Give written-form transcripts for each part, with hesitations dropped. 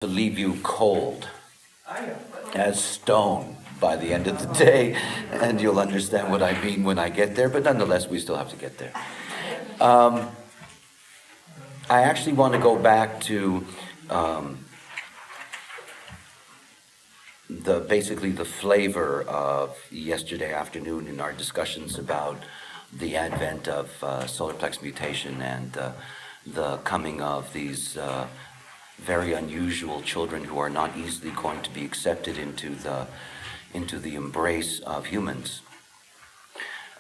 to leave you cold as stone by the end of the day, and you'll understand what I mean when I get there, but nonetheless, we still have to get there. I actually want to go back to basically the flavor of yesterday afternoon in our discussions about the advent of solar plex mutation and the coming of these very unusual children who are not easily going to be accepted into the embrace of humans.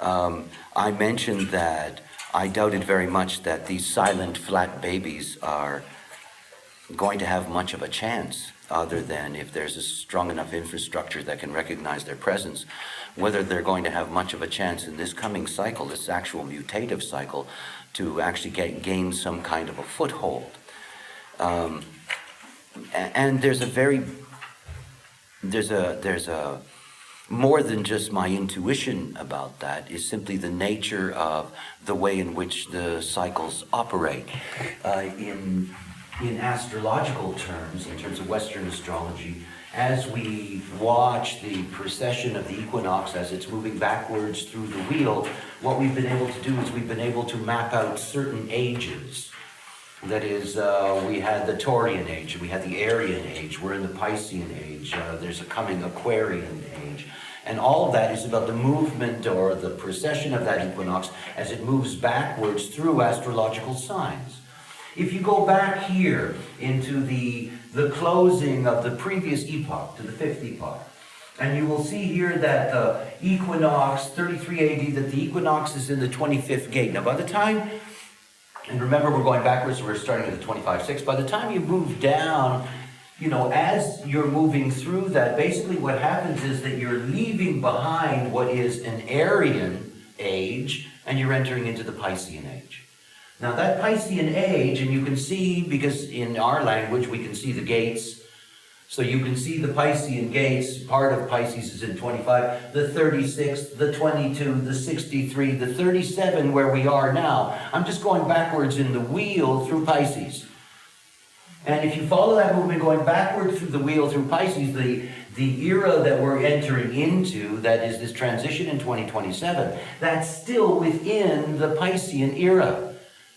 I mentioned that I doubted very much that these silent, flat babies are going to have much of a chance, other than if there's a strong enough infrastructure that can recognize their presence, whether they're going to have much of a chance in this coming cycle, this actual mutative cycle, to actually gain some kind of a foothold. And there's a more than just my intuition about that, is simply the nature of the way in which the cycles operate. In astrological terms, in terms of Western astrology, as we watch the precession of the equinox as it's moving backwards through the wheel, what we've been able to do is we've been able to map out certain ages. That is, we had the Taurian age, we had the Aryan age, we're in the Piscean age, there's a coming Aquarian age. And all of that is about the movement or the precession of that equinox as it moves backwards through astrological signs. If you go back here into the closing of the previous epoch, to the fifth epoch, and you will see here that the equinox, 33 AD, that the equinox is in the 25th gate. Now by the time, and remember we're going backwards, so we're starting at the 25/6, by the time you move down, as you're moving through that, basically what happens is that you're leaving behind what is an Aryan age, and you're entering into the Piscean age. Now that Piscean age, and you can see, because in our language we can see the gates, so you can see the Piscean gates, part of Pisces is in 25, the 36, the 22, the 63, the 37 where we are now. I'm just going backwards in the wheel through Pisces. And if you follow that movement going backward through the wheel through Pisces, the era that we're entering into, that is this transition in 2027, that's still within the Piscean era.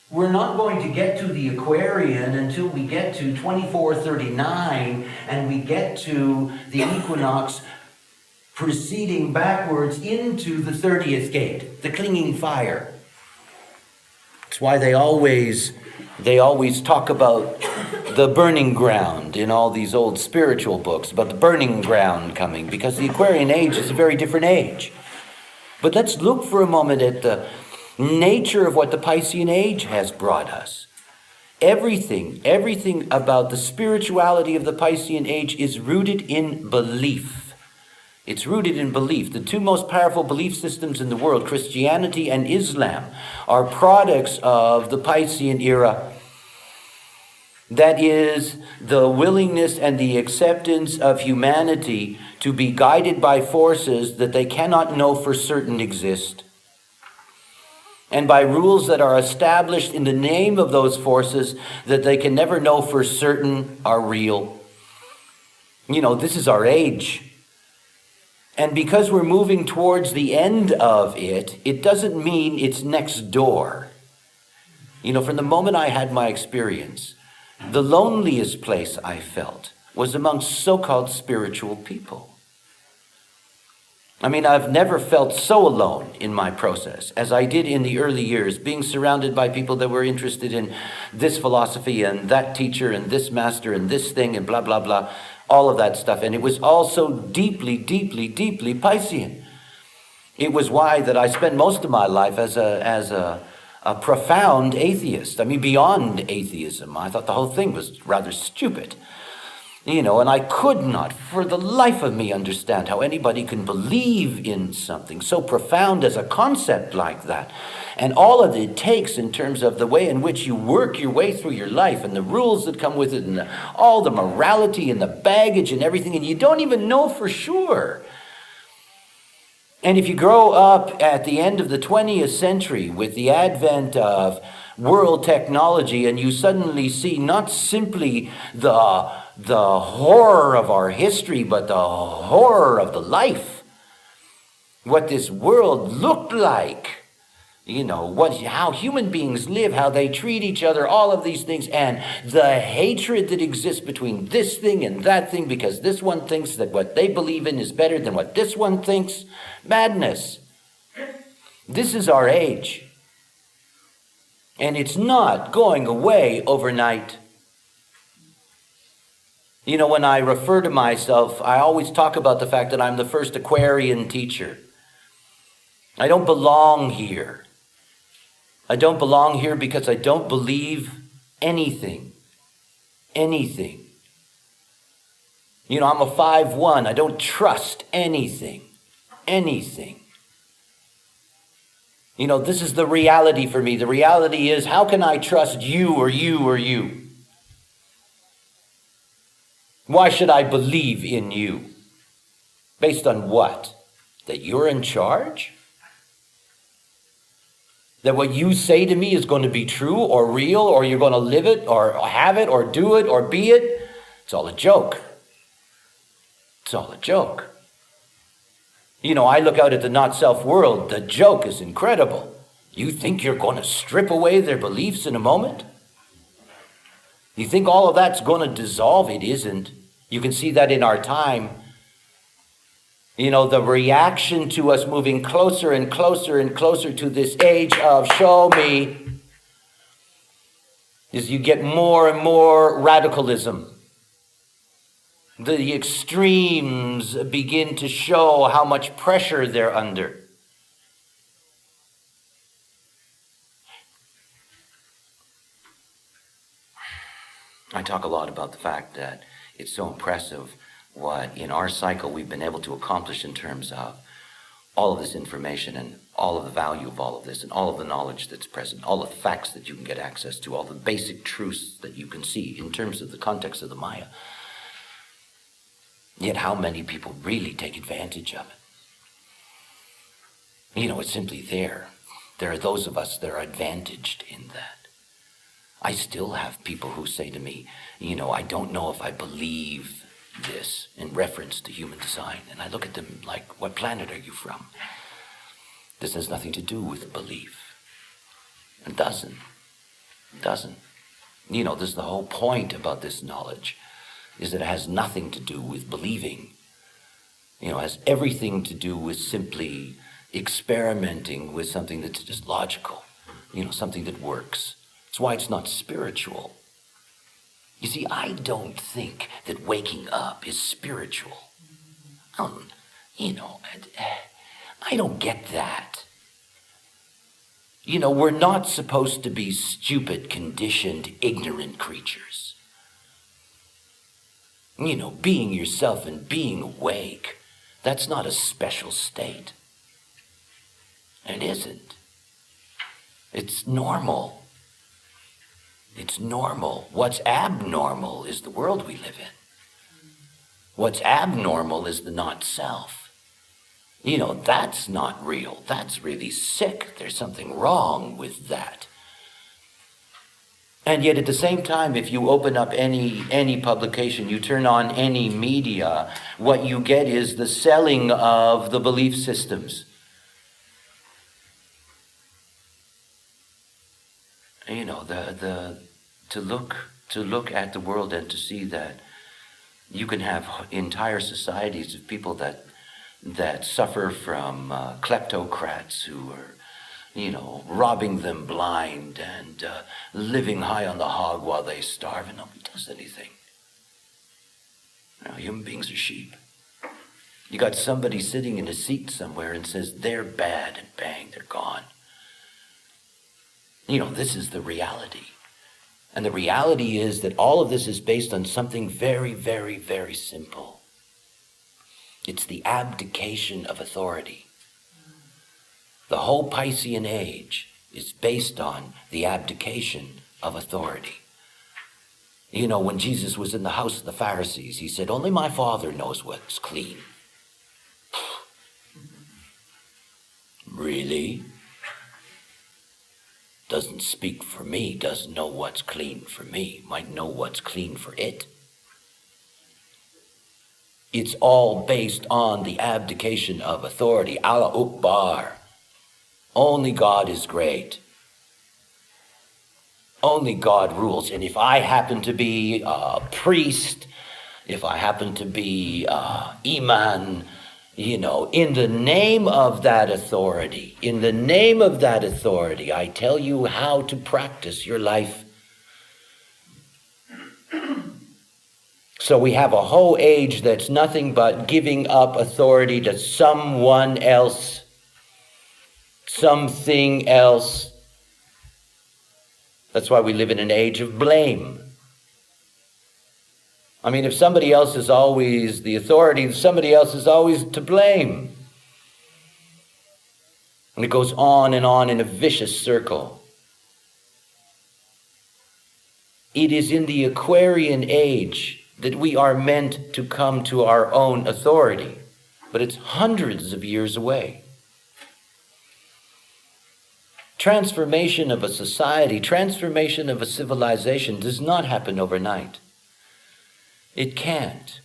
We're not going to get to the Aquarian until we get to 2439 and we get to the equinox proceeding backwards into the 30th gate, the clinging fire. That's why they always talk about the burning ground in all these old spiritual books, about the burning ground coming, because the Aquarian age is a very different age. But let's look for a moment at the nature of what the Piscean age has brought us. Everything about the spirituality of the Piscean age is rooted in belief. It's rooted in belief. The two most powerful belief systems in the world, Christianity and Islam, are products of the Piscean era. That is the willingness and the acceptance of humanity to be guided by forces that they cannot know for certain exist, and by rules that are established in the name of those forces that they can never know for certain are real. This is our age. And because we're moving towards the end of it, it doesn't mean it's next door. From the moment I had my experience, the loneliest place I felt was amongst so-called spiritual people. I've never felt so alone in my process as I did in the early years, being surrounded by people that were interested in this philosophy and that teacher and this master and this thing and blah, blah, blah, all of that stuff. And it was all so deeply, deeply, deeply Piscean. It was why that I spent most of my life as a profound atheist. Beyond atheism. I thought the whole thing was rather stupid. And I could not, for the life of me, understand how anybody can believe in something so profound as a concept like that. And all of it takes in terms of the way in which you work your way through your life and the rules that come with it and all the morality and the baggage and everything, and you don't even know for sure. And if you grow up at the end of the 20th century with the advent of world technology, and you suddenly see not simply the the horror of our history, but the horror of the life. What this world looked like. How human beings live, how they treat each other, all of these things, and the hatred that exists between this thing and that thing because this one thinks that what they believe in is better than what this one thinks. Madness. This is our age. And it's not going away overnight. When I refer to myself, I always talk about the fact that I'm the first Aquarian teacher. I don't belong here. I don't belong here because I don't believe anything. Anything. I'm a 5-1. I don't trust anything. Anything. This is the reality for me. The reality is, how can I trust you or you or you? Why should I believe in you? Based on what? That you're in charge? That what you say to me is going to be true or real, or you're going to live it or have it or do it or be it? It's all a joke. It's all a joke. I look out at the not-self world. The joke is incredible. You think you're going to strip away their beliefs in a moment? You think all of that's going to dissolve? It isn't. You can see that in our time. The reaction to us moving closer and closer and closer to this age of show me is you get more and more radicalism. The extremes begin to show how much pressure they're under. I talk a lot about the fact that it's so impressive what in our cycle we've been able to accomplish in terms of all of this information and all of the value of all of this and all of the knowledge that's present, all the facts that you can get access to, all the basic truths that you can see in terms of the context of the Maya. Yet how many people really take advantage of it? It's simply there. There are those of us that are advantaged in that. I still have people who say to me, I don't know if I believe this in reference to human design. And I look at them like, what planet are you from? This has nothing to do with belief. It doesn't. It doesn't. This is the whole point about this knowledge, is that it has nothing to do with believing. It has everything to do with simply experimenting with something that's just logical, something that works. That's why it's not spiritual. You see, I don't think that waking up is spiritual. I don't get that. We're not supposed to be stupid, conditioned, ignorant creatures. Being yourself and being awake, that's not a special state. It isn't. It's normal. It's normal. What's abnormal is the world we live in. What's abnormal is the not-self. That's not real. That's really sick. There's something wrong with that. And yet at the same time, if you open up any publication, you turn on any media, what you get is the selling of the belief systems. To look at the world and to see that you can have entire societies of people that suffer from kleptocrats who are, robbing them blind and living high on the hog while they starve, and nobody does anything. Human beings are sheep. You got somebody sitting in a seat somewhere and says they're bad, and bang, they're gone. This is the reality. And the reality is that all of this is based on something very, very, very simple. It's the abdication of authority. The whole Piscean age is based on the abdication of authority. When Jesus was in the house of the Pharisees, he said, only my Father knows what's clean. Really? Doesn't speak for me, doesn't know what's clean for me, might know what's clean for it. It's all based on the abdication of authority. Allah Akbar. Only God is great. Only God rules. And if I happen to be a priest, if I happen to be Iman, in the name of that authority, I tell you how to practice your life. So we have a whole age that's nothing but giving up authority to someone else, something else. That's why we live in an age of blame. I mean, if somebody else is always the authority, somebody else is always to blame. And it goes on in a vicious circle. It is in the Aquarian age that we are meant to come to our own authority, but it's hundreds of years away. Transformation of a society, transformation of a civilization does not happen overnight. It can't.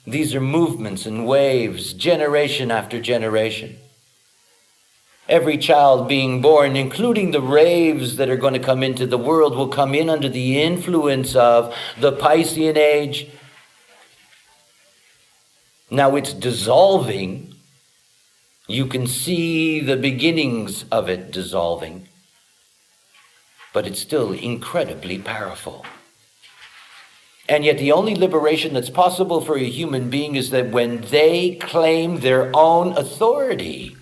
These are movements and waves, generation after generation. Every child being born, including the raves that are going to come into the world, will come in under the influence of the Piscean age. Now it's dissolving. You can see the beginnings of it dissolving, but it's still incredibly powerful. And yet the only liberation that's possible for a human being is that when they claim their own authority.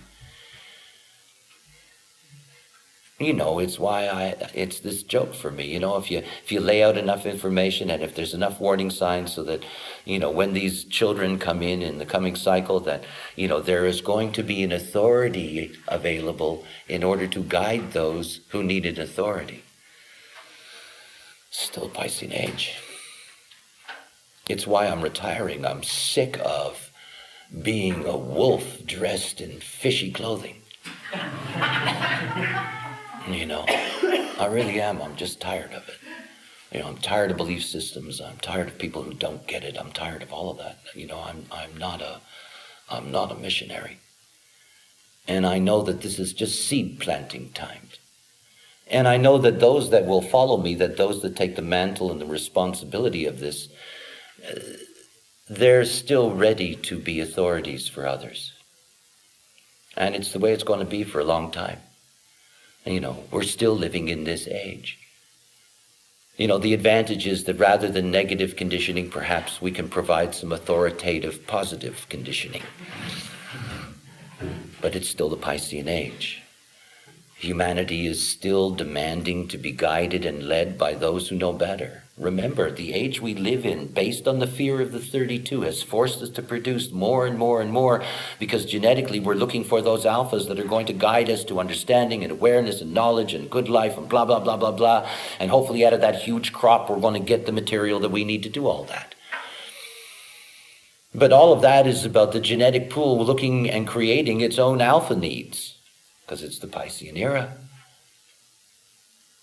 It's why it's this joke for me. If you lay out enough information and if there's enough warning signs so that, when these children come in the coming cycle, that, there is going to be an authority available in order to guide those who need an authority. Still Piscean age. It's why I'm retiring. I'm sick of being a wolf dressed in fishy clothing. I really am. I'm just tired of it. I'm tired of belief systems. I'm tired of people who don't get it. I'm tired of all of that. I'm not a missionary. And I know that this is just seed planting time. And I know that those that will follow me, that those that take the mantle and the responsibility of this, they're still ready to be authorities for others. And it's the way it's going to be for a long time. We're still living in this age. The advantage is that rather than negative conditioning, perhaps we can provide some authoritative, positive conditioning. But it's still the Piscean age. Humanity is still demanding to be guided and led by those who know better. Remember, the age we live in, based on the fear of the 32, has forced us to produce more and more and more, because genetically we're looking for those alphas that are going to guide us to understanding and awareness and knowledge and good life and blah, blah, blah, blah, blah. And hopefully out of that huge crop, we're going to get the material that we need to do all that. But all of that is about the genetic pool looking and creating its own alpha needs, because it's the Piscean era.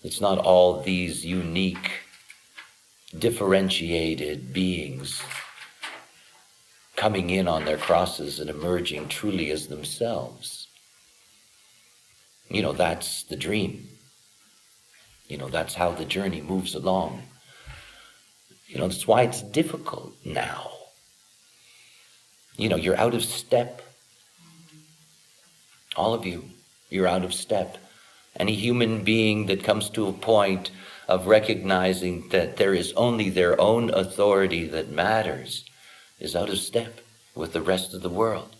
It's not all these unique, differentiated beings coming in on their crosses and emerging truly as themselves. That's the dream. That's how the journey moves along. That's why it's difficult now. You're out of step. All of you, you're out of step. Any human being that comes to a point of recognizing that there is only their own authority that matters is out of step with the rest of the world.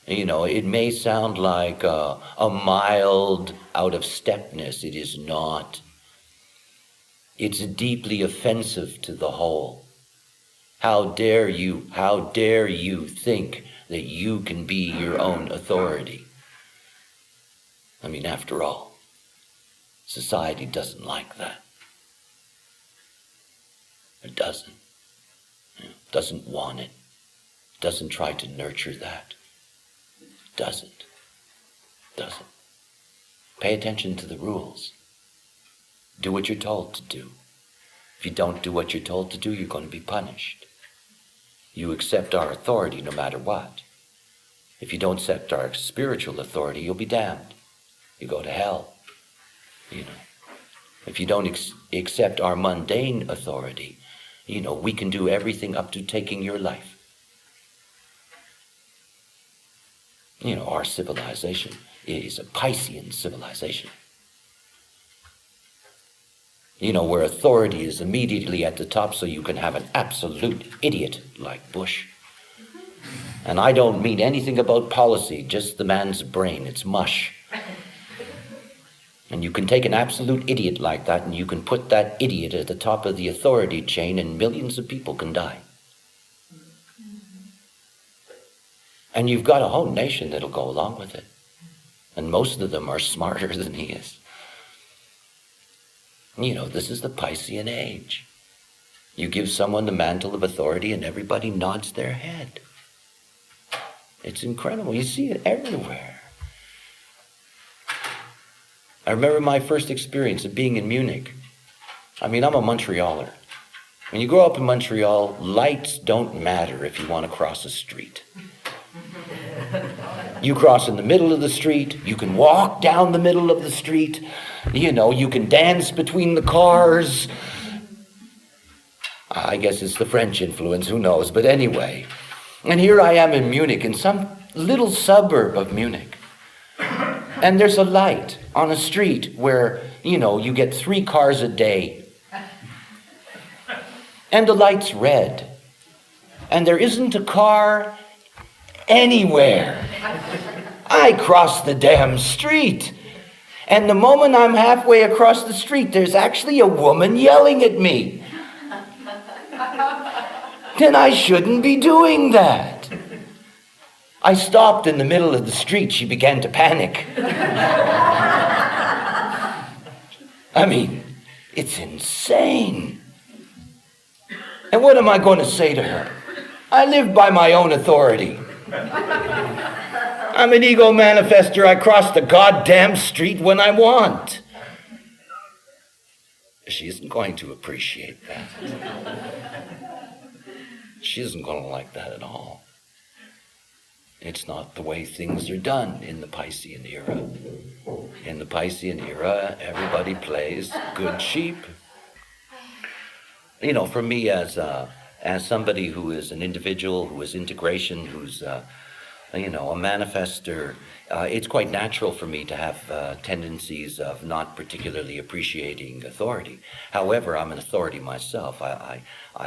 It may sound like a mild out of stepness. It is not. It's deeply offensive to the whole. How dare you think that you can be your own authority? After all, society doesn't like that. It doesn't. Doesn't want it. Doesn't try to nurture that. Doesn't. Pay attention to the rules. Do what you're told to do. If you don't do what you're told to do, you're going to be punished. You accept our authority no matter what. If you don't accept our spiritual authority, you'll be damned. You go to hell. If you don't accept our mundane authority, we can do everything up to taking your life. Our civilization is a Piscean civilization. Where authority is immediately at the top, so you can have an absolute idiot like Bush. And I don't mean anything about policy, just the man's brain. It's mush. And you can take an absolute idiot like that, and you can put that idiot at the top of the authority chain, and millions of people can die. And you've got a whole nation that'll go along with it. And most of them are smarter than he is. This is the Piscean age. You give someone the mantle of authority and everybody nods their head. It's incredible. You see it everywhere. I remember my first experience of being in Munich. I'm a Montrealer. When you grow up in Montreal, lights don't matter if you want to cross a street. You cross in the middle of the street, you can walk down the middle of the street, you can dance between the cars. I guess it's the French influence, who knows, but anyway. And here I am in Munich, in some little suburb of Munich. And there's a light on a street where, you get 3 cars a day. And the light's red. And there isn't a car anywhere. I cross the damn street. And the moment I'm halfway across the street, there's actually a woman yelling at me. Then I shouldn't be doing that. I stopped in the middle of the street. She began to panic. It's insane. And what am I going to say to her? I live by my own authority. I'm an ego manifester. I cross the goddamn street when I want. She isn't going to appreciate that. She isn't going to like that at all. It's not the way things are done in the Piscean era. In the Piscean era, everybody plays good sheep. For me as somebody who is an individual, who is integration, who's a manifester, it's quite natural for me to have tendencies of not particularly appreciating authority. However, I'm an authority myself. I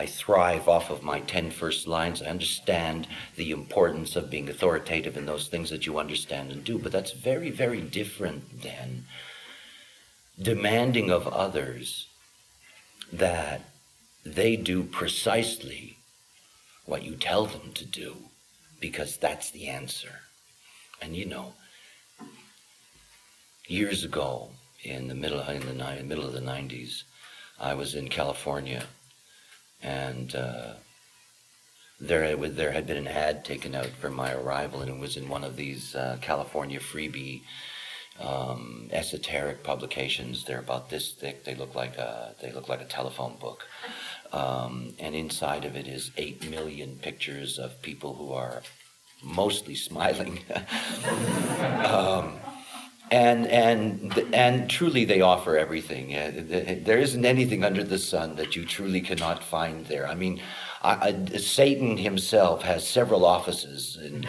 thrive off of my 10 first lines. I understand the importance of being authoritative in those things that you understand and do, but that's very, very different than demanding of others that they do precisely what you tell them to do, because that's the answer. And years ago, in the middle of the 90s, I was in California, and there had been an ad taken out for my arrival, and it was in one of these California freebie esoteric publications. They're about this thick. They look like a telephone book. And inside of it is 8 million pictures of people who are mostly smiling. And truly they offer everything. There isn't anything under the sun that you truly cannot find there. Satan himself has several offices and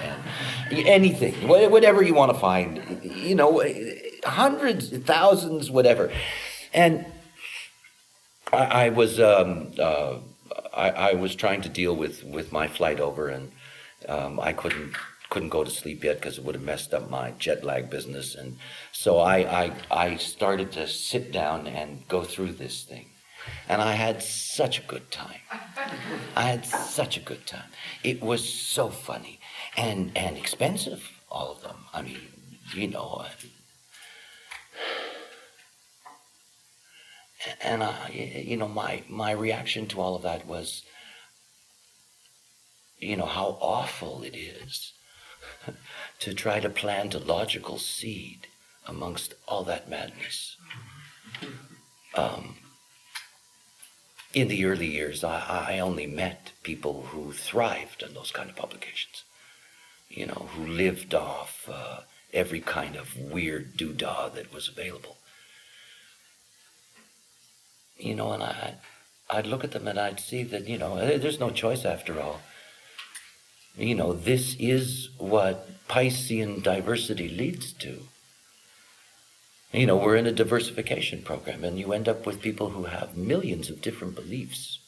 anything, whatever you want to find, hundreds, thousands, whatever. And I was trying to deal with my flight over, and I couldn't go to sleep yet because it would have messed up my jet lag business. And so I started to sit down and go through this thing. And I had such a good time. It was so funny and expensive, all of them. And my reaction to all of that was, how awful it is to try to plant a logical seed amongst all that madness. in the early years, I only met people who thrived on those kind of publications, who lived off every kind of weird doodah that was available. And I'd look at them and I'd see that, there's no choice after all. This is what Piscean diversity leads to. We're in a diversification program, and you end up with people who have millions of different beliefs.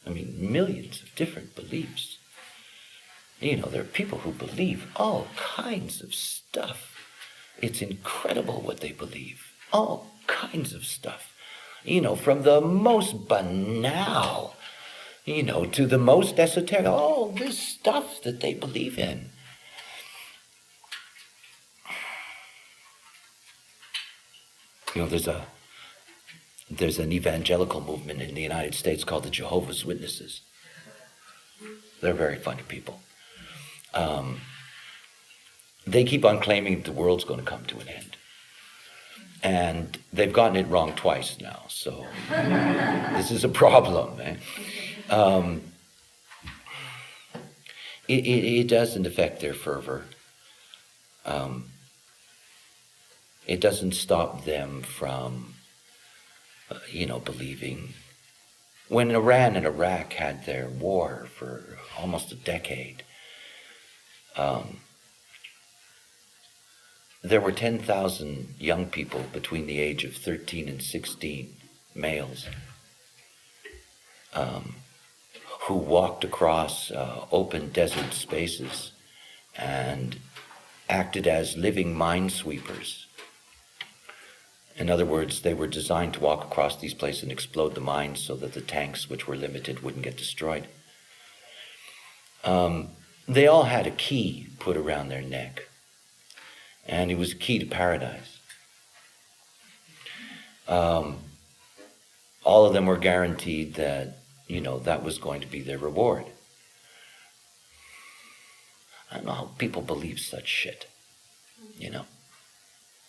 Millions of different beliefs. There are people who believe all kinds of stuff. It's incredible what they believe. All kinds of stuff. From the most banal, to the most esoteric, all this stuff that they believe in. There's an evangelical movement in the United States called the Jehovah's Witnesses. They're very funny people. They keep on claiming the world's going to come to an end. And they've gotten it wrong twice now, so this is a problem. It doesn't affect their fervor. It doesn't stop them from, believing. When Iran and Iraq had their war for almost a decade, there were 10,000 young people between the age of 13 and 16, males, who walked across open desert spaces and acted as living minesweepers. In other words, they were designed to walk across these places and explode the mines so that the tanks, which were limited, wouldn't get destroyed. They all had a key put around their neck, and it was a key to paradise. All of them were guaranteed that, that was going to be their reward. I don't know how people believe such shit,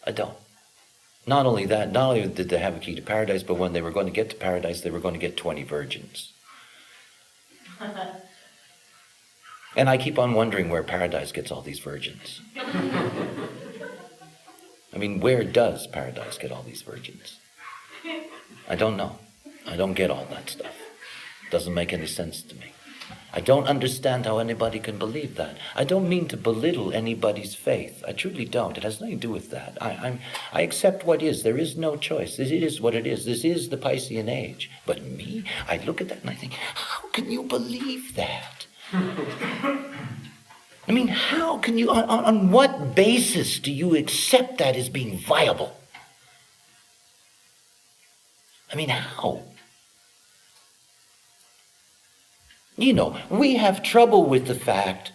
I don't. Not only that, not only did they have a key to paradise, but when they were going to get to paradise, they were going to get 20 virgins. And I keep on wondering where paradise gets all these virgins. Where does paradise get all these virgins? I don't know. I don't get all that stuff. It doesn't make any sense to me. I don't understand how anybody can believe that. I don't mean to belittle anybody's faith. I truly don't. It has nothing to do with that. I accept what is. There is no choice. It is what it is. This is the Piscean age. But me, I look at that and I think, how can you believe that? How can you, on what basis do you accept that as being viable? How? We have trouble with the fact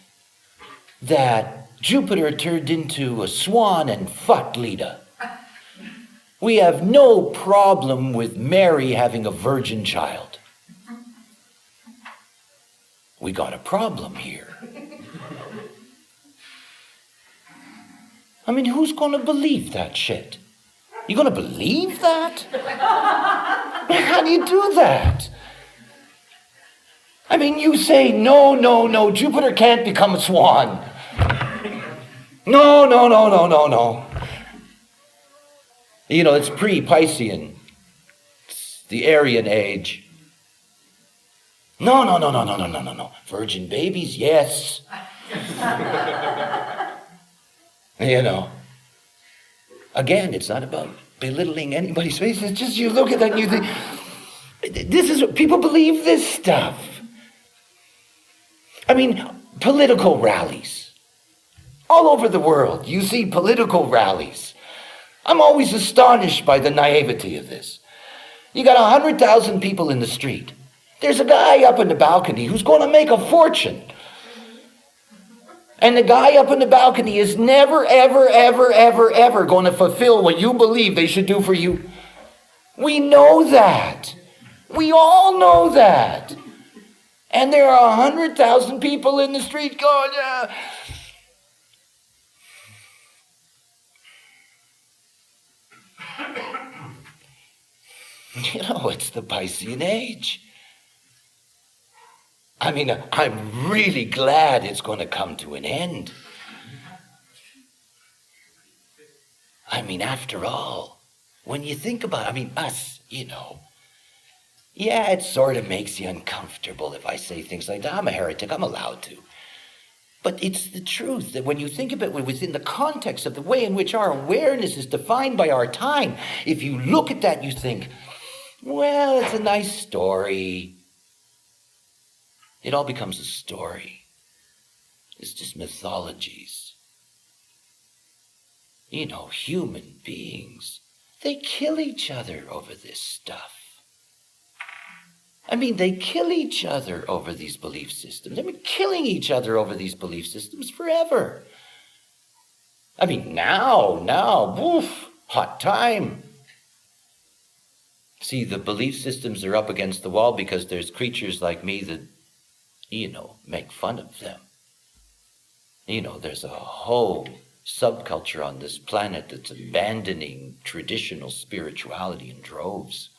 that Jupiter turned into a swan and fucked Leda. We have no problem with Mary having a virgin child. We got a problem here. Who's going to believe that shit? You going to believe that? How do you do that? You say, no, Jupiter can't become a swan. No. It's pre-Piscean. It's the Aryan age. No. Virgin babies, yes. Again, it's not about belittling anybody's faith. It's just you look at that and you think, this is what people believe this stuff. Political rallies. All over the world, you see political rallies. I'm always astonished by the naivety of this. You got 100,000 people in the street. There's a guy up in the balcony who's going to make a fortune. And the guy up in the balcony is never, ever going to fulfill what you believe they should do for you. We know that. We all know that. And there are 100,000 people in the street going, It's the Piscean age. I mean, I'm really glad it's going to come to an end. I mean, after all, when you think about, us, yeah, it sort of makes you uncomfortable if I say things like that. I'm a heretic, I'm allowed to. But it's the truth that when you think of it within the context of the way in which our awareness is defined by our time, if you look at that, you think, well, it's a nice story. It all becomes a story. It's just mythologies. Human beings, they kill each other over this stuff. They kill each other over these belief systems. They've been killing each other over these belief systems forever. Now, woof, hot time. See, the belief systems are up against the wall because there's creatures like me that, make fun of them. There's a whole subculture on this planet that's abandoning traditional spirituality in droves.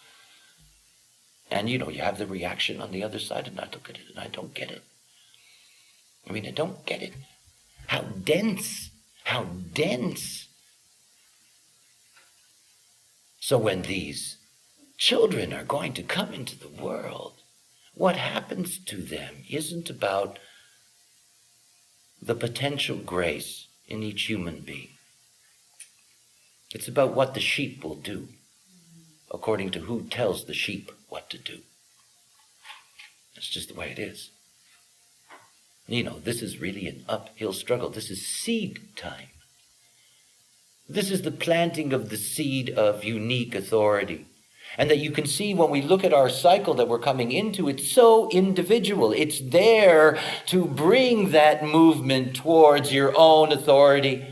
And, you have the reaction on the other side, and I look at it, and I don't get it. I don't get it. How dense. So when these children are going to come into the world, what happens to them isn't about the potential grace in each human being. It's about what the sheep will do, according to who tells the sheep what to do. That's just the way it is. This is really an uphill struggle. This is seed time. This is the planting of the seed of unique authority. And that you can see when we look at our cycle that we're coming into, it's so individual. It's there to bring that movement towards your own authority.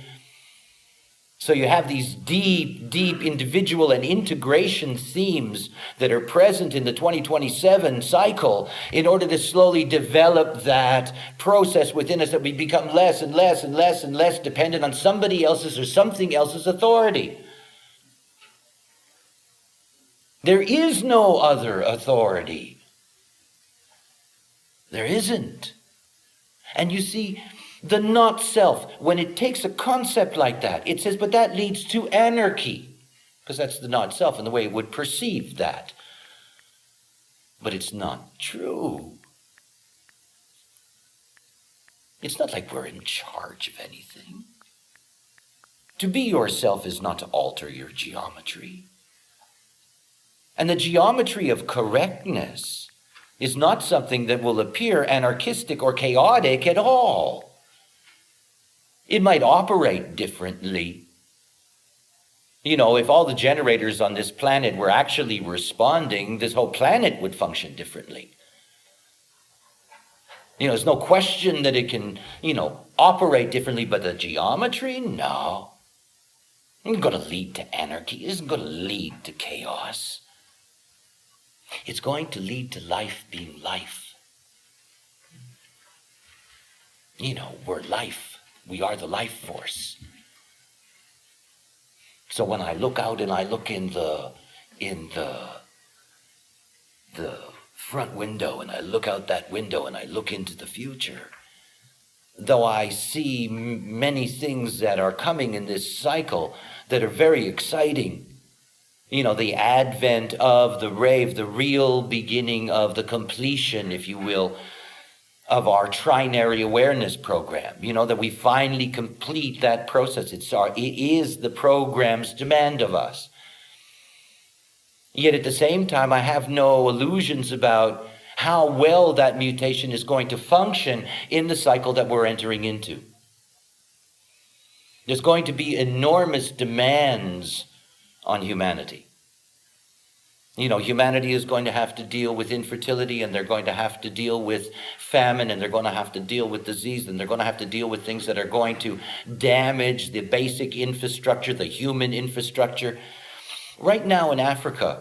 So you have these deep individual and integration themes that are present in the 2027 cycle in order to slowly develop that process within us that we become less and less and less and less dependent on somebody else's or something else's authority. There is no other authority. There isn't. And you see, the not self, when it takes a concept like that, it says, but that leads to anarchy, because that's the not self and the way it would perceive that. But it's not true. It's not like we're in charge of anything. To be yourself is not to alter your geometry. And the geometry of correctness is not something that will appear anarchistic or chaotic at all. It might operate differently. If all the generators on this planet were actually responding, this whole planet would function differently. There's no question that it can, operate differently, but the geometry, no. It isn't going to lead to anarchy. It isn't going to lead to chaos. It's going to lead to life being life. We're life. We are the life force. So when I look out and I look in the front window and I look out that window and I look into the future, though I see many things that are coming in this cycle that are very exciting, the advent of the rave, the real beginning of the completion, if you will, of our trinary awareness program, that we finally complete that process. It is the program's demand of us. Yet at the same time, I have no illusions about how well that mutation is going to function in the cycle that we're entering into. There's going to be enormous demands on humanity. Humanity is going to have to deal with infertility, and they're going to have to deal with famine, and they're going to have to deal with disease, and they're going to have to deal with things that are going to damage the basic infrastructure, the human infrastructure. Right now in Africa,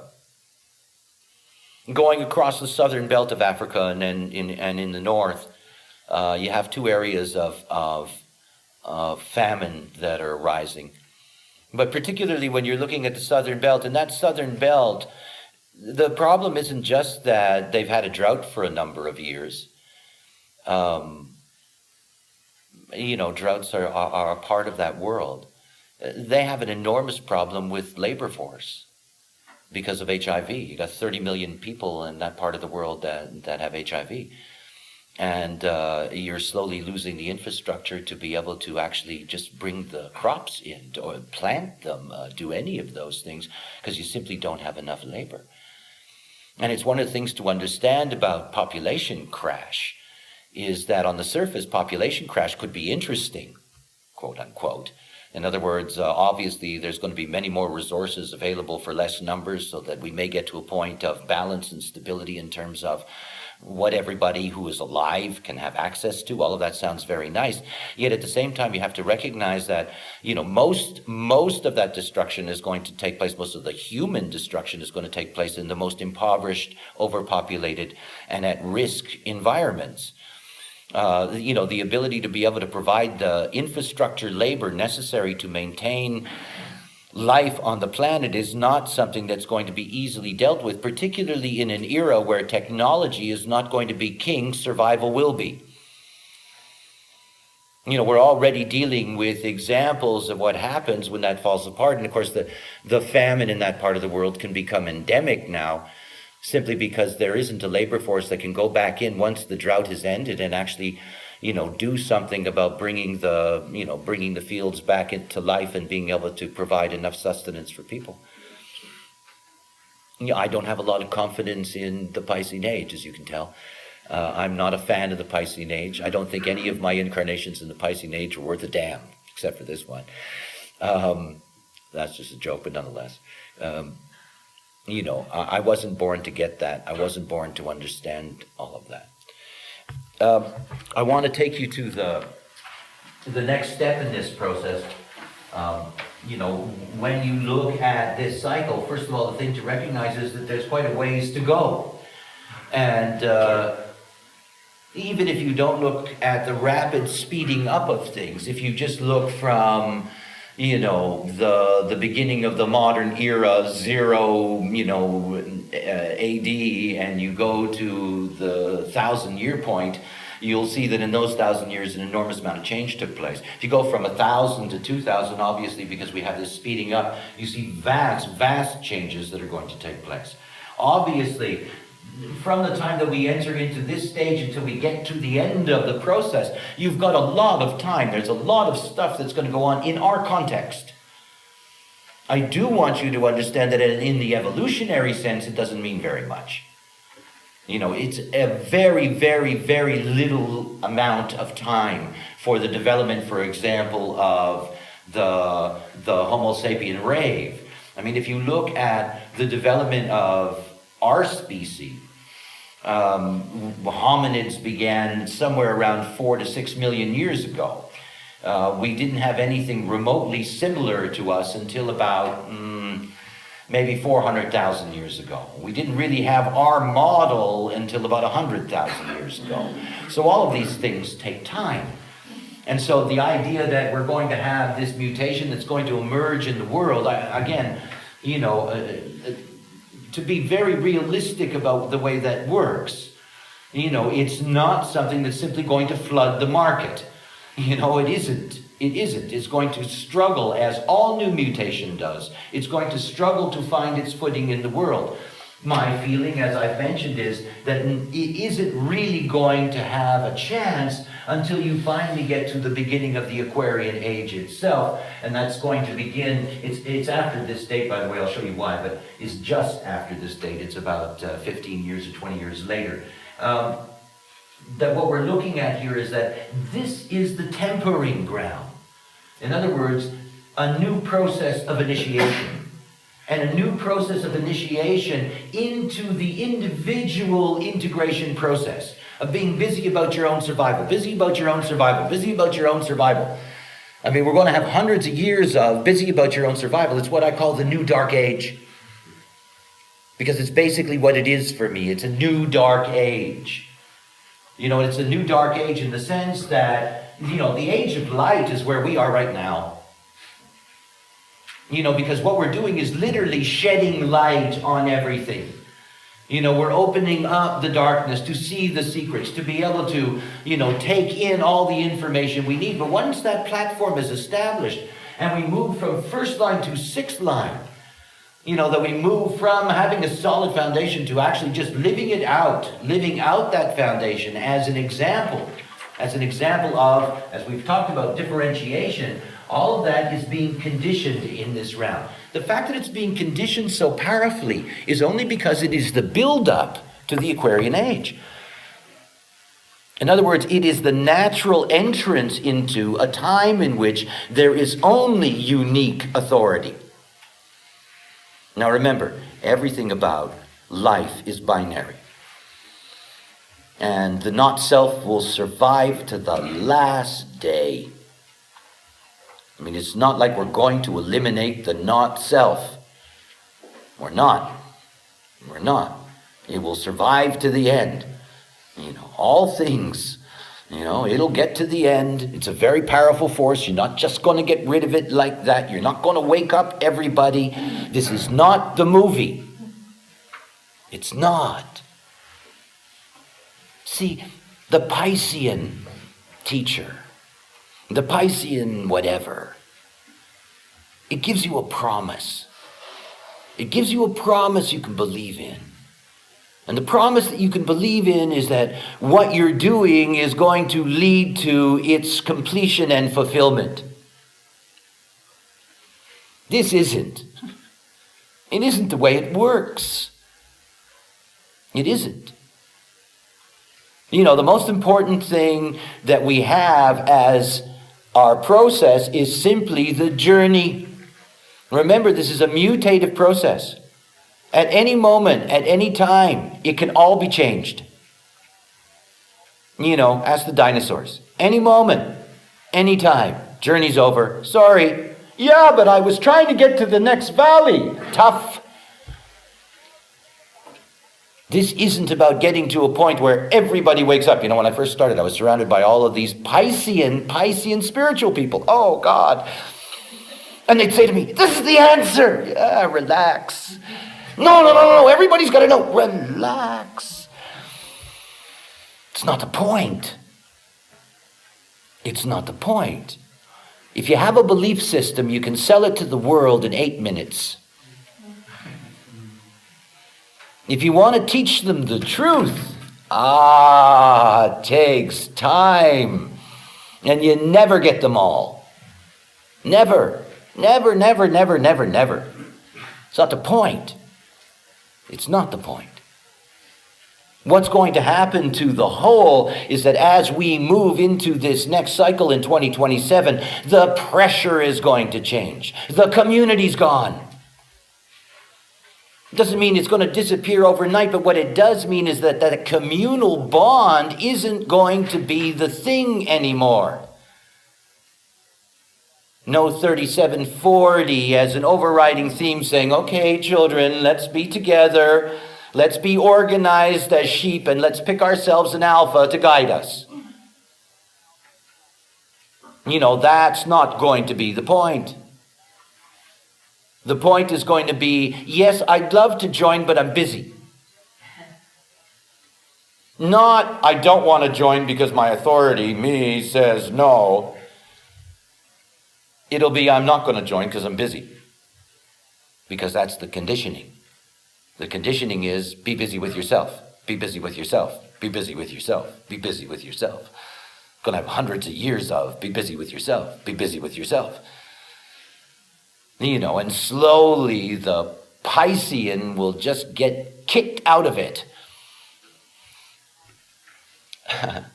going across the southern belt of Africa and in the north, you have two areas of famine that are rising. But particularly when you're looking at the southern belt, and that southern belt, The problem isn't just that they've had a drought for a number of years. Droughts are a part of that world. They have an enormous problem with labor force because of HIV. You got 30 million people in that part of the world that have HIV. And you're slowly losing the infrastructure to be able to actually just bring the crops in or plant them, do any of those things, because you simply don't have enough labor. And it's one of the things to understand about population crash is that on the surface, population crash could be interesting, quote unquote. In other words, obviously, there's going to be many more resources available for less numbers so that we may get to a point of balance and stability in terms of what everybody who is alive can have access to. All of that sounds very nice. Yet at the same time, you have to recognize that, most of that destruction is going to take place, most of the human destruction is going to take place in the most impoverished, overpopulated, and at-risk environments. The ability to be able to provide the infrastructure labor necessary to maintain life on the planet is not something that's going to be easily dealt with, particularly in an era where technology is not going to be king, survival will be. We're already dealing with examples of what happens when that falls apart. And of course, the famine in that part of the world can become endemic now, simply because there isn't a labor force that can go back in once the drought has ended and actually, do something about bringing the fields back into life and being able to provide enough sustenance for people. I don't have a lot of confidence in the Piscean Age, as you can tell. I'm not a fan of the Piscean Age. I don't think any of my incarnations in the Piscean Age were worth a damn, except for this one. That's just a joke, but nonetheless. I wasn't born to get that. I wasn't born to understand all of that. I want to take you to the next step in this process. When you look at this cycle, first of all, the thing to recognize is that there's quite a ways to go. And even if you don't look at the rapid speeding up of things, if you just look from the beginning of the modern era, 0, AD, and you go to the 1,000-year point, you'll see that in those 1,000 years, an enormous amount of change took place. If you go from 1,000 to 2,000, obviously, because we have this speeding up, you see vast changes that are going to take place. Obviously, from the time that we enter into this stage until we get to the end of the process, you've got a lot of time. There's a lot of stuff that's going to go on in our context. I do want you to understand that in the evolutionary sense, it doesn't mean very much. It's a very, very, very little amount of time for the development, for example, of the Homo sapien rave. I mean, if you look at the development of our species, hominids began somewhere around 4 to 6 million years ago. We didn't have anything remotely similar to us until about maybe 400,000 years ago. We didn't really have our model until about 100,000 years ago. So all of these things take time. And so the idea that we're going to have this mutation that's going to emerge in the world, to be very realistic about the way that works, it's not something that's simply going to flood the market. It isn't. It's going to struggle, as all new mutation does. It's going to struggle to find its footing in the world. My feeling, as I've mentioned, is that it isn't really going to have a chance until you finally get to the beginning of the Aquarian Age itself, and that's going to begin, it's after this date, by the way, I'll show you why, but it's just after this date. It's about 15 years or 20 years later. That what we're looking at here is that this is the tempering ground. In other words, a new process of initiation. And a new process of initiation into the individual integration process of being busy about your own survival, busy about your own survival, busy about your own survival. I mean, we're going to have hundreds of years of busy about your own survival. It's what I call the new dark age. Because it's basically what it is for me. It's a new dark age. It's a new dark age in the sense that, the age of light is where we are right now. Because what we're doing is literally shedding light on everything. We're opening up the darkness to see the secrets, to be able to, take in all the information we need. But once that platform is established and we move from first line to sixth line, that we move from having a solid foundation to actually just living out that foundation as an example of, as we've talked about, differentiation. All of that is being conditioned in this round. The fact that it's being conditioned so powerfully is only because it is the build-up to the Aquarian Age. In other words, it is the natural entrance into a time in which there is only unique authority. Now remember, everything about life is binary. And the not-self will survive to the last day. I mean, it's not like we're going to eliminate the not-self. We're not. It will survive to the end. All things, it'll get to the end. It's a very powerful force. You're not just going to get rid of it like that. You're not going to wake up everybody. This is not the movie. It's not. See, the Piscean teacher, the Piscean whatever, it gives you a promise. It gives you a promise you can believe in. And the promise that you can believe in is that what you're doing is going to lead to its completion and fulfillment. This isn't. It isn't the way it works. It isn't. The most important thing that we have as our process is simply the journey. Remember, this is a mutative process. At any moment, at any time, it can all be changed. Ask the dinosaurs. Any moment, any time, journey's over. Sorry. Yeah, but I was trying to get to the next valley. Tough. This isn't about getting to a point where everybody wakes up. When I first started, I was surrounded by all of these Piscean spiritual people. Oh, God. And they'd say to me, this is the answer. Yeah, relax. No. Everybody's got to know. Relax. It's not the point. It's not the point. If you have a belief system, you can sell it to the world in 8 minutes. If you want to teach them the truth, it takes time. And you never get them all. Never. Never. It's not the point. It's not the point. What's going to happen to the whole is that as we move into this next cycle in 2027, the pressure is going to change. The community's gone. It doesn't mean it's going to disappear overnight, but what it does mean is that a communal bond isn't going to be the thing anymore. No 3740 as an overriding theme saying, okay, children, let's be together. Let's be organized as sheep and let's pick ourselves an alpha to guide us. That's not going to be the point. The point is going to be, yes, I'd love to join, but I'm busy. Not, I don't want to join because my authority, me, says no. It'll be, I'm not going to join because I'm busy. Because that's the conditioning. The conditioning is, be busy with yourself. Be busy with yourself. Be busy with yourself. Be busy with yourself. Going to have hundreds of years of, be busy with yourself. Be busy with yourself. And slowly the Piscean will just get kicked out of it. I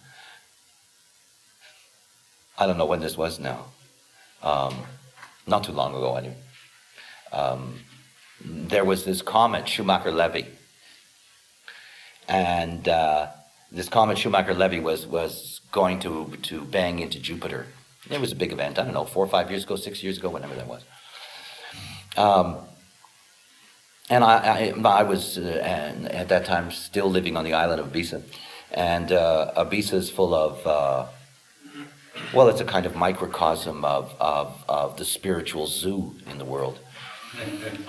don't know when this was now. Not too long ago, anyway. There was this comet, Schumacher-Levy. And this comet, Schumacher-Levy, was going to bang into Jupiter. It was a big event, 4 or 5 years ago, 6 years ago, whenever that was. And I was at that time still living on the island of Ibiza. And Ibiza is full of, it's a kind of microcosm of the spiritual zoo in the world.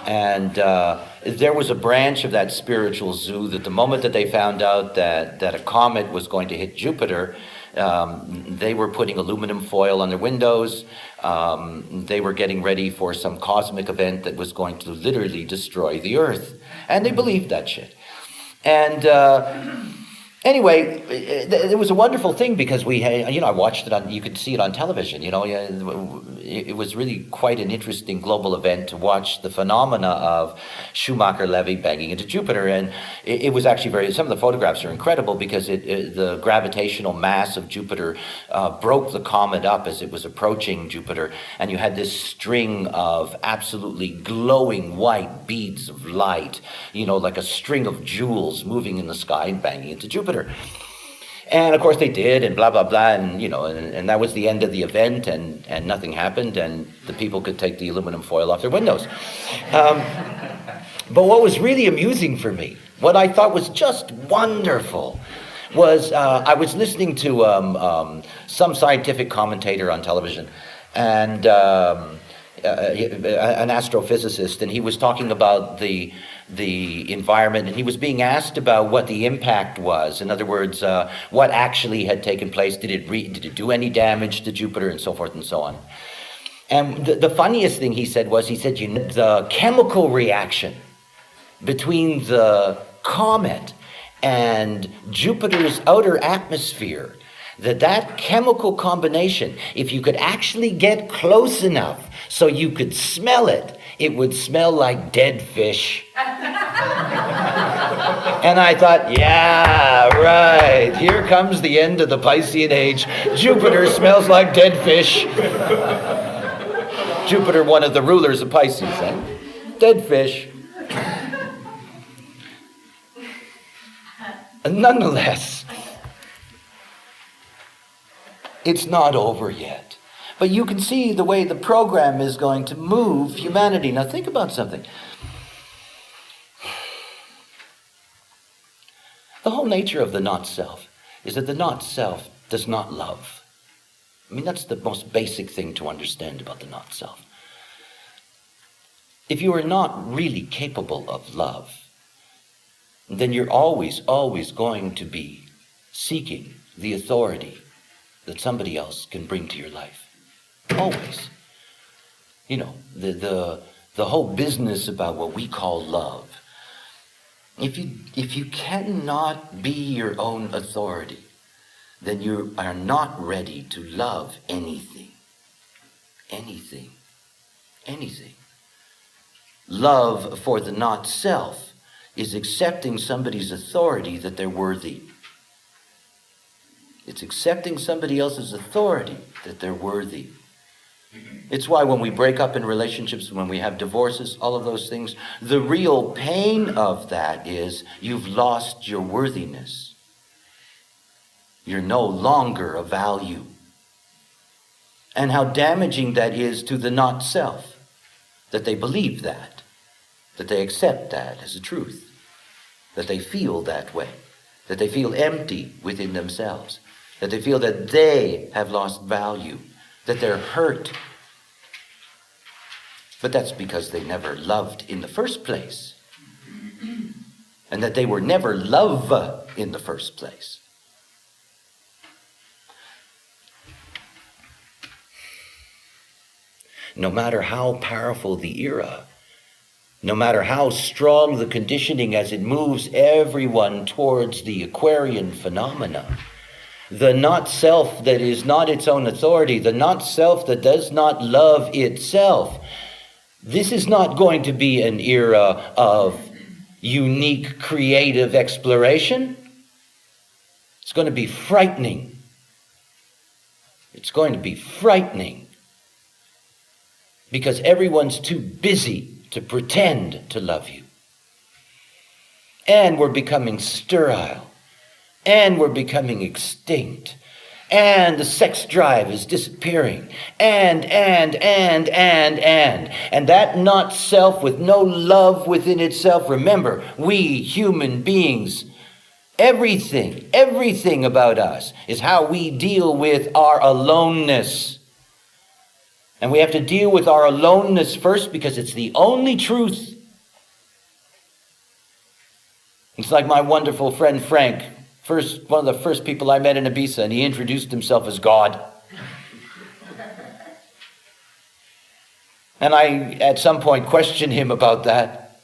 And there was a branch of that spiritual zoo that the moment that they found out that a comet was going to hit Jupiter, they were putting aluminum foil on their windows. They were getting ready for some cosmic event that was going to literally destroy the Earth. And they believed that shit. And anyway, it was a wonderful thing because we had, I watched it on, you could see it on television, it was really quite an interesting global event to watch the phenomena of Schumacher-Levy banging into Jupiter. And it was actually some of the photographs are incredible because the gravitational mass of Jupiter broke the comet up as it was approaching Jupiter. And you had this string of absolutely glowing white beads of light, like a string of jewels moving in the sky and banging into Jupiter. And of course they did, and blah, blah, blah, and and that was the end of the event, and nothing happened, and the people could take the aluminum foil off their windows. But what was really amusing for me, what I thought was just wonderful, was I was listening to some scientific commentator on television, and an astrophysicist, and he was talking about the environment, and he was being asked about what the impact was. In other words, what actually had taken place. Did it do any damage to Jupiter, and so forth and so on. And the funniest thing he said, the chemical reaction between the comet and Jupiter's outer atmosphere, that chemical combination, if you could actually get close enough so you could smell it, it would smell like dead fish. And I thought, yeah, right, here comes the end of the Piscean age. Jupiter smells like dead fish. Jupiter, one of the rulers of Pisces, dead fish. And nonetheless, it's not over yet. But you can see the way the program is going to move humanity. Now think about something. The whole nature of the not-self is that the not-self does not love. That's the most basic thing to understand about the not-self. If you are not really capable of love, then you're always going to be seeking the authority that somebody else can bring to your life. Always. The whole business about what we call love. If you cannot be your own authority, then you are not ready to love anything. Anything. Anything. Love for the not-self is accepting somebody's authority that they're worthy. It's accepting somebody else's authority that they're worthy. It's why when we break up in relationships, when we have divorces, all of those things, the real pain of that is you've lost your worthiness. You're no longer of value. And how damaging that is to the not-self, that they believe that they accept that as a truth, that they feel that way, that they feel empty within themselves, that they feel that they have lost value, that they're hurt. But that's because they never loved in the first place, and that they were never love in the first place. No matter how powerful the era, no matter how strong the conditioning as it moves everyone towards the Aquarian phenomena, the not-self that is not its own authority, the not-self that does not love itself, this is not going to be an era of unique creative exploration. It's going to be frightening. It's going to be frightening. Because everyone's too busy to pretend to love you. And we're becoming sterile. And we're becoming extinct. And the sex drive is disappearing. And that not self with no love within itself. Remember, we human beings, everything about us is how we deal with our aloneness. And we have to deal with our aloneness first because it's the only truth. It's like my wonderful friend Frank, one of the first people I met in Ibiza, and he introduced himself as God. And I, at some point, questioned him about that.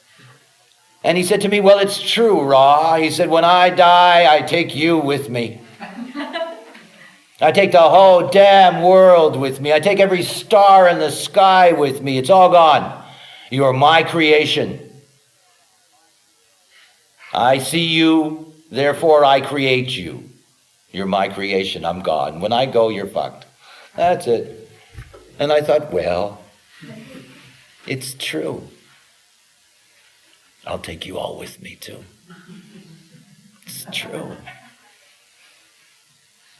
And he said to me, well, it's true, Ra. He said, when I die, I take you with me. I take the whole damn world with me. I take every star in the sky with me. It's all gone. You are my creation. I see you, therefore I create you. You're my creation, I'm God. And when I go, you're fucked. That's it. And I thought, well, it's true. I'll take you all with me too. It's true.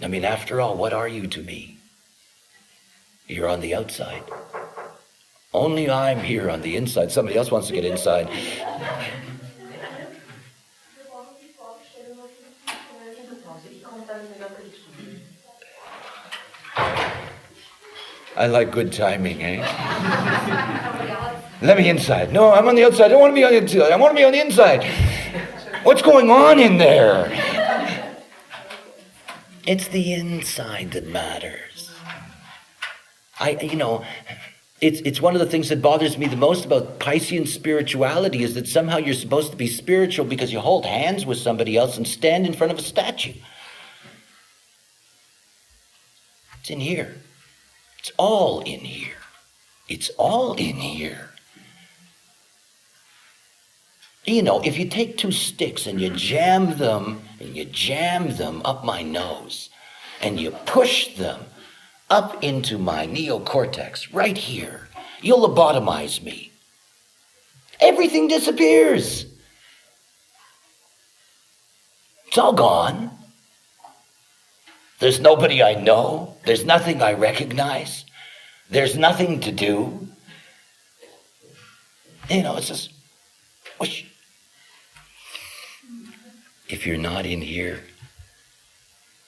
I mean, after all, what are you to me? You're on the outside. Only I'm here on the inside. Somebody else wants to get inside. I like good timing, eh? Let me inside. No, I'm on the outside. I don't want to be on the inside. I want to be on the inside. What's going on in there? It's the inside that matters. It's one of the things that bothers me the most about Piscean spirituality is that somehow you're supposed to be spiritual because you hold hands with somebody else and stand in front of a statue. It's in here. It's all in here. It's all in here. You know, if you take two sticks and you jam them up my nose and you push them up into my neocortex right here, you'll lobotomize me. Everything disappears. It's all gone. There's nobody I know. There's nothing I recognize. There's nothing to do. You know, it's just whoosh. If you're not in here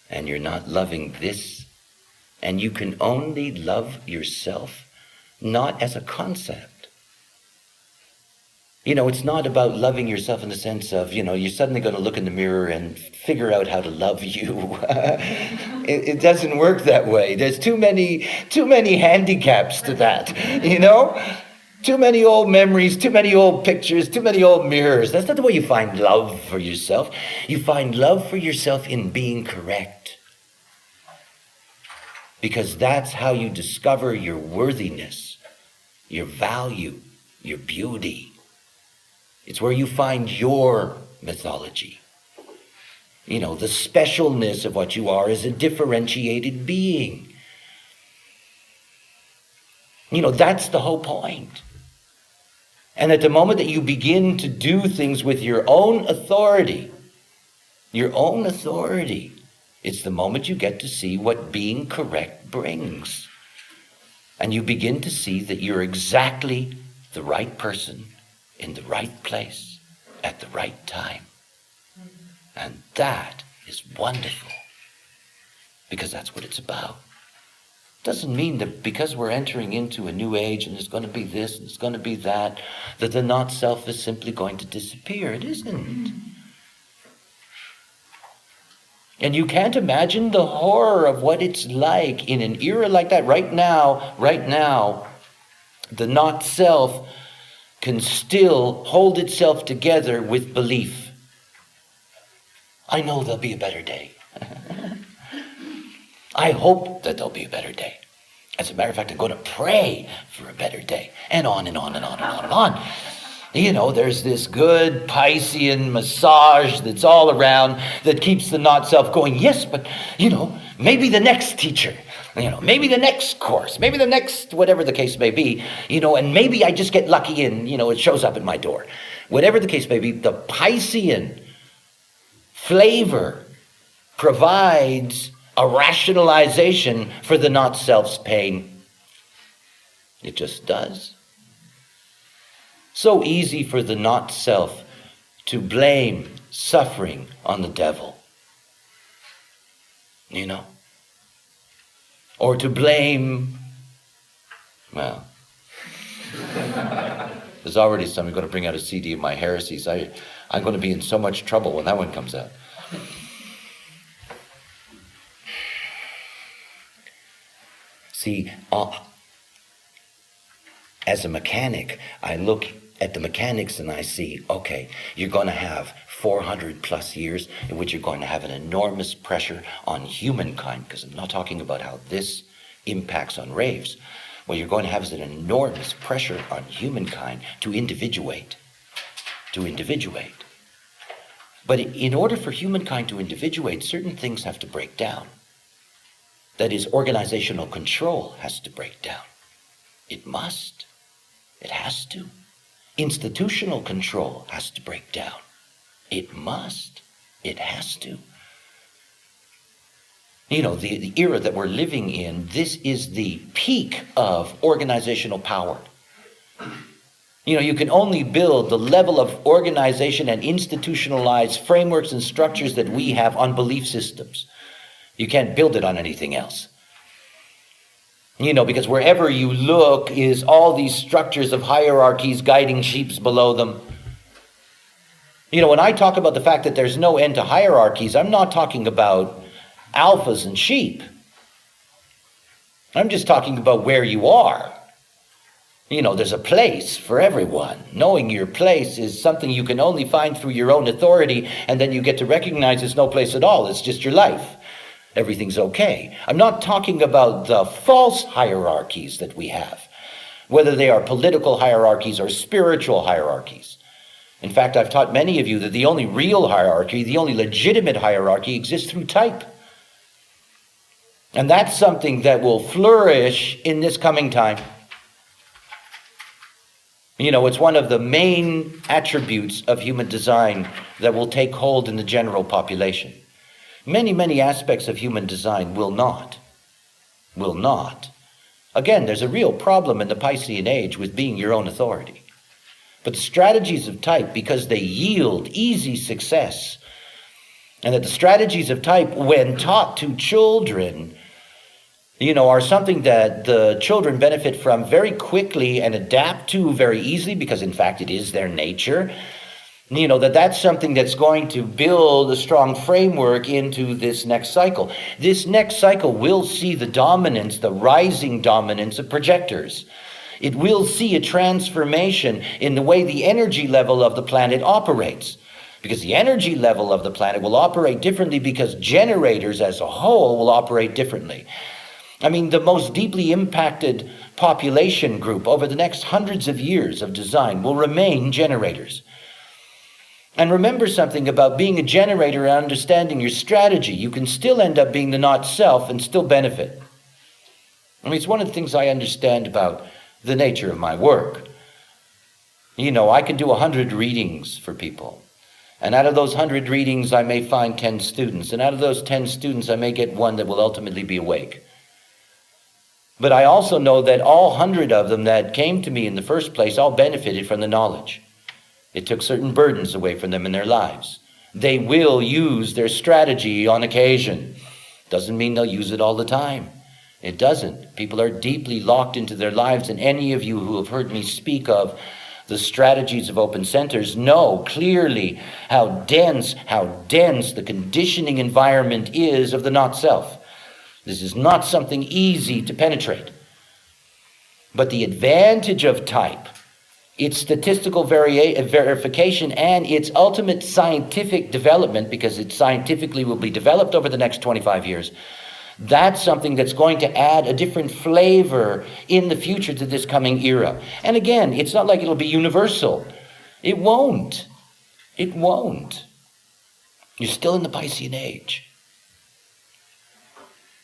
and you're not loving this, and you can only love yourself, not as a concept. You know, it's not about loving yourself in the sense of, you know, you're suddenly going to look in the mirror and figure out how to love you. It doesn't work that way. There's too many handicaps to that, you know? Too many old memories, too many old pictures, too many old mirrors. That's not the way you find love for yourself. You find love for yourself in being correct. Because that's how you discover your worthiness, your value, your beauty. It's where you find your mythology. You know, the specialness of what you are as a differentiated being. You know, that's the whole point. And at the moment that you begin to do things with your own authority, it's the moment you get to see what being correct brings. And you begin to see that you're exactly the right person in the right place at the right time. And that is wonderful, because that's what it's about. Doesn't mean that because we're entering into a new age and there's going to be this and there's going to be that, that the not self is simply going to disappear. It isn't. And you can't imagine the horror of what it's like in an era like that. Right now, the not self can still hold itself together with belief. I know there'll be a better day. I hope that there'll be a better day. As a matter of fact, I'm going to pray for a better day. And on and on and on and on and on. You know, there's this good Piscean massage that's all around that keeps the not-self going. Yes, but, you know, maybe the next teacher, you know, maybe the next course, maybe the next, whatever the case may be, you know, and maybe I just get lucky and, you know, it shows up at my door. Whatever the case may be, the Piscean flavor provides a rationalization for the not-self's pain. It just does. So easy for the not-self to blame suffering on the devil. You know? Or to blame Well, there's already somebody going to bring out a CD of my heresies. I'm going to be in so much trouble when that one comes out. See, as a mechanic, I look at the mechanics and I see, okay, you're going to have 400 plus years in which you're going to have an enormous pressure on humankind, because I'm not talking about how this impacts on raves. What you're going to have is an enormous pressure on humankind to individuate. But in order for humankind to individuate, certain things have to break down. That is, organizational control has to break down. It must. It has to. Institutional control has to break down. It must. It has to. You know, the era that we're living in, this is the peak of organizational power. You know, you can only build the level of organization and institutionalized frameworks and structures that we have on belief systems. You can't build it on anything else. You know, because wherever you look is all these structures of hierarchies guiding sheep below them. You know, when I talk about the fact that there's no end to hierarchies, I'm not talking about alphas and sheep. I'm just talking about where you are. You know, there's a place for everyone. Knowing your place is something you can only find through your own authority, and then you get to recognize there's no place at all. It's just your life. Everything's okay. I'm not talking about the false hierarchies that we have, whether they are political hierarchies or spiritual hierarchies. In fact, I've taught many of you that the only real hierarchy, the only legitimate hierarchy exists through type. And that's something that will flourish in this coming time. You know, it's one of the main attributes of human design that will take hold in the general population. Many aspects of human design will not. Again, there's a real problem in the Piscean age with being your own authority. But the strategies of type, because they yield easy success, and that the strategies of type, when taught to children, you know, are something that the children benefit from very quickly and adapt to very easily, because in fact it is their nature. You know, that's something that's going to build a strong framework into this next cycle. This next cycle will see the dominance, the rising dominance of projectors. It will see a transformation in the way the energy level of the planet operates. Because the energy level of the planet will operate differently, because generators as a whole will operate differently. I mean, the most deeply impacted population group over the next hundreds of years of design will remain generators. And remember something about being a generator and understanding your strategy. You can still end up being the not self and still benefit. I mean, it's one of the things I understand about the nature of my work. You know, I can do 100 readings for people. And out of those 100 readings, I may find 10 students. And out of those 10 students, I may get one that will ultimately be awake. But I also know that all 100 of them that came to me in the first place all benefited from the knowledge. It took certain burdens away from them in their lives. They will use their strategy on occasion. Doesn't mean they'll use it all the time. It doesn't. People are deeply locked into their lives, and any of you who have heard me speak of the strategies of open centers know clearly how dense the conditioning environment is of the not-self. This is not something easy to penetrate. But the advantage of type, its statistical verification, and its ultimate scientific development, because it scientifically will be developed over the next 25 years, that's something that's going to add a different flavor in the future to this coming era. And again, it's not like it'll be universal. It won't. It won't. You're still in the Piscean age.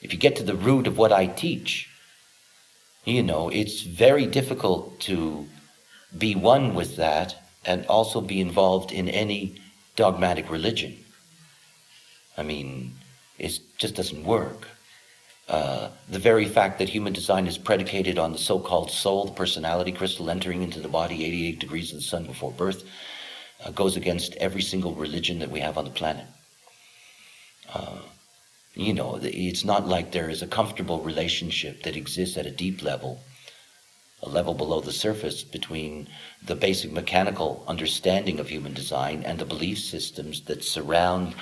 If you get to the root of what I teach, you know, it's very difficult to be one with that and also be involved in any dogmatic religion. I mean, it just doesn't work. The very fact that human design is predicated on the so-called soul, the personality crystal entering into the body 88 degrees of the sun before birth, goes against every single religion that we have on the planet. You know, it's not like there is a comfortable relationship that exists at a deep level level below the surface between the basic mechanical understanding of human design and the belief systems that surround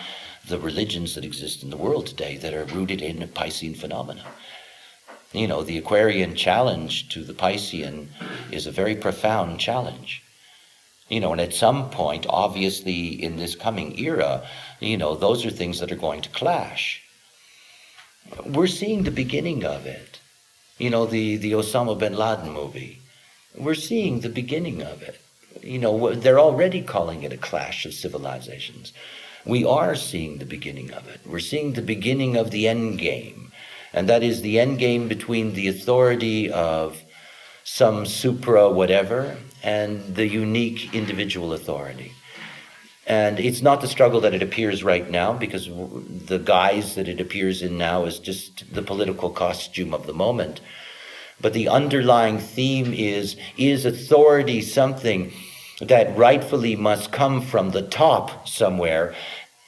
the religions that exist in the world today that are rooted in Piscean phenomena. The Aquarian challenge to the Piscean is a very profound challenge. And at some point, obviously in this coming era, those are things that are going to clash. We're seeing the beginning of it. The Osama bin Laden movie. We're seeing the beginning of it. They're already calling it a clash of civilizations. We are seeing the beginning of it. We're seeing the beginning of the end game. And that is the end game between the authority of some supra whatever and the unique individual authority. And it's not the struggle that it appears right now, because the guise that it appears in now is just the political costume of the moment. But the underlying theme is authority something that rightfully must come from the top somewhere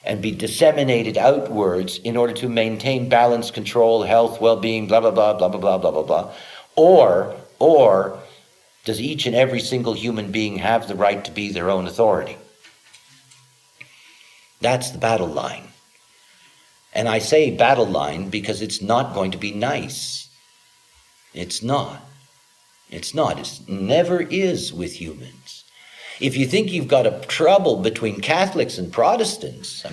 and be disseminated outwards in order to maintain balance, control, health, well-being, blah, blah, blah, blah, blah, blah, blah, blah, blah. Or does each and every single human being have the right to be their own authority? That's the battle line. And I say battle line because it's not going to be nice. It's not. It's not. It never is with humans. If you think you've got a trouble between Catholics and Protestants,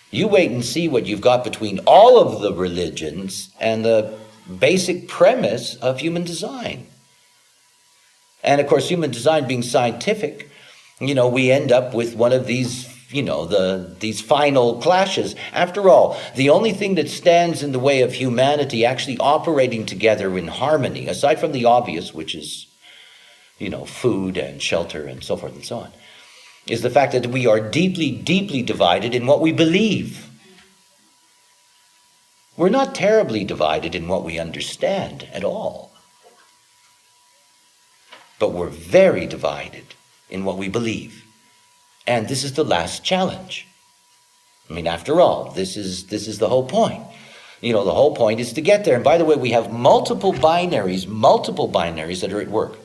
you wait and see what you've got between all of the religions and the basic premise of human design. And of course, human design being scientific, we end up with one of these, these final clashes. After all, the only thing that stands in the way of humanity actually operating together in harmony, aside from the obvious, which is, food and shelter and so forth and so on, is the fact that we are deeply, deeply divided in what we believe. We're not terribly divided in what we understand at all. But we're very divided in what we believe. And this is the last challenge. After all, this is the whole point. The whole point is to get there. And by the way, we have multiple binaries that are at work.